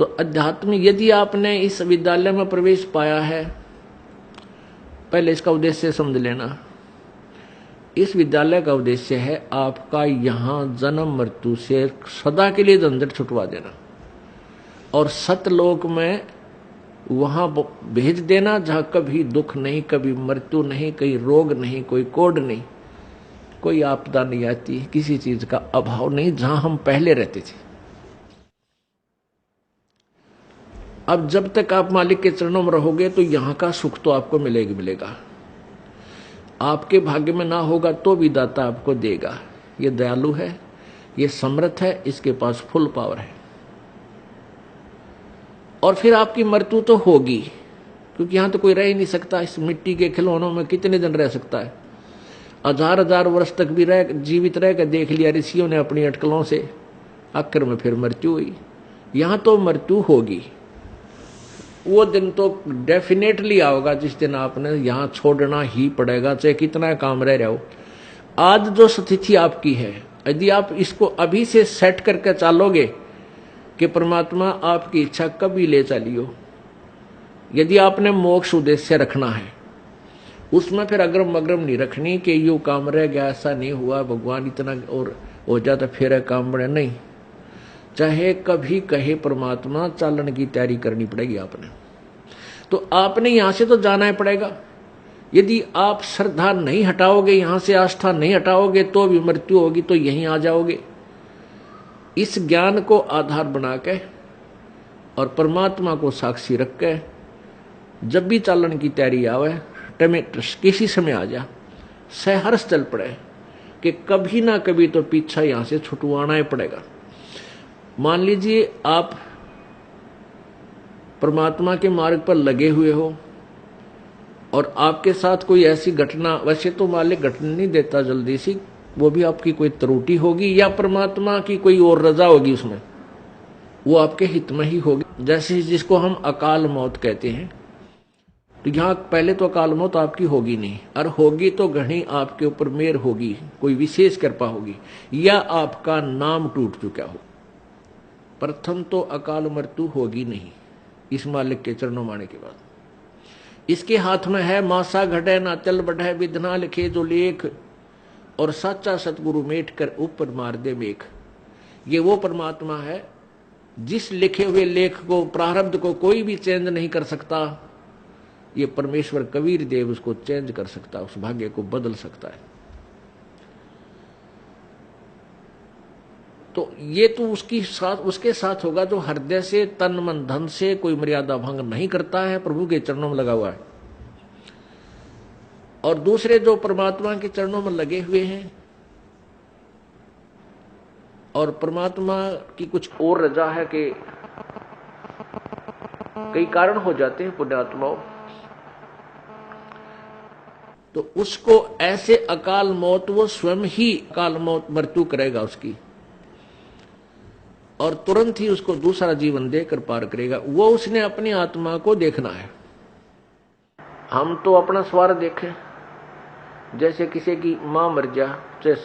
तो अध्यात्म, यदि आपने इस विद्यालय में प्रवेश पाया है, पहले इसका उद्देश्य समझ लेना। इस विद्यालय का उद्देश्य है आपका यहां जन्म मृत्यु से सदा के लिए झंझट छुटवा देना और सतलोक में वहां भेज देना जहां कभी दुख नहीं, कभी मृत्यु नहीं, कोई रोग नहीं, कोई कोड नहीं, कोई आपदा नहीं आती, किसी चीज का अभाव नहीं, जहां हम पहले रहते थे। अब जब तक आप मालिक के चरणों में रहोगे तो यहां का सुख तो आपको मिलेगा मिलेगा। आपके भाग्य में ना होगा तो भी दाता आपको देगा। ये दयालु है, ये समर्थ है, इसके पास फुल पावर है। और फिर आपकी मृत्यु तो होगी, क्योंकि यहां तो कोई रह ही नहीं सकता। इस मिट्टी के खिलौनों में कितने दिन रह सकता है? हजार हजार वर्ष तक भी रह जीवित रह कर देख लिया ऋषियों ने अपनी अटकलों से, आखिर में फिर मृत्यु हुई। यहां तो मृत्यु होगी। वो दिन तो डेफिनेटली आओगा जिस दिन आपने यहां छोड़ना ही पड़ेगा, चाहे कितना काम रह रहा हो। आज जो स्थिति आपकी है, यदि आप इसको अभी से सेट करके चलोगे कि परमात्मा आपकी इच्छा कभी ले चलियो, यदि आपने मोक्ष उद्देश्य रखना है, उसमें फिर अग्रम अग्रम नहीं रखनी कि यू काम रह गया, ऐसा नहीं हुआ, भगवान इतना और हो जाता फिर काम बड़े नहीं। चाहे कभी कहे परमात्मा, चालन की तैयारी करनी पड़ेगी आपने। तो आपने यहां से तो जाना ही पड़ेगा। यदि आप श्रद्धा नहीं हटाओगे, यहां से आस्था नहीं हटाओगे, तो भी मृत्यु होगी, तो यहीं आ जाओगे। इस ज्ञान को आधार बना के और परमात्मा को साक्षी रख के जब भी चालन की तैयारी आवे, किसी समय आ जा, सहर्ष चल पड़े कि कभी ना कभी तो पीछा यहां से छुटवाना ही पड़ेगा। मान लीजिए आप परमात्मा के मार्ग पर लगे हुए हो और आपके साथ कोई ऐसी घटना, वैसे तो मालिक घटना नहीं देता जल्दी सी, वो भी आपकी कोई त्रुटि होगी या परमात्मा की कोई और रजा होगी, उसमें वो आपके हित में ही होगी। जैसे जिसको हम अकाल मौत कहते हैं, तो यहां पहले तो अकाल मौत आपकी होगी नहीं, और होगी तो घनी आपके ऊपर मेहर होगी, कोई विशेष कृपा होगी, या आपका नाम टूट चुका हो। प्रथम तो अकाल मृत्यु होगी नहीं इस मालिक के चरणों माने के बाद। इसके हाथ में है मासा घटे ना चल बढ़े, विधना लिखे जो लेख, और साचा सतगुरु मेट कर ऊपर मार दे मेघ। ये वो परमात्मा है जिस लिखे हुए लेख को, प्रारब्ध को कोई भी चेंज नहीं कर सकता। ये परमेश्वर कबीर देव उसको चेंज कर सकता, उस भाग्य को बदल सकता है। तो ये तो उसके साथ होगा जो हृदय से, तन मन धन से कोई मर्यादा भंग नहीं करता है, प्रभु के चरणों में लगा हुआ है। और दूसरे जो परमात्मा के चरणों में लगे हुए हैं और परमात्मा की कुछ और रजा है कि कई कारण हो जाते हैं पुण्यात्माओं, तो उसको ऐसे अकाल मौत, वो स्वयं ही अकाल मौत मृत्यु करेगा उसकी, और तुरंत ही उसको दूसरा जीवन देकर पार करेगा। वो उसने अपनी आत्मा को देखना है। हम तो अपना स्वार्थ देखें, जैसे किसी की मां मर जा,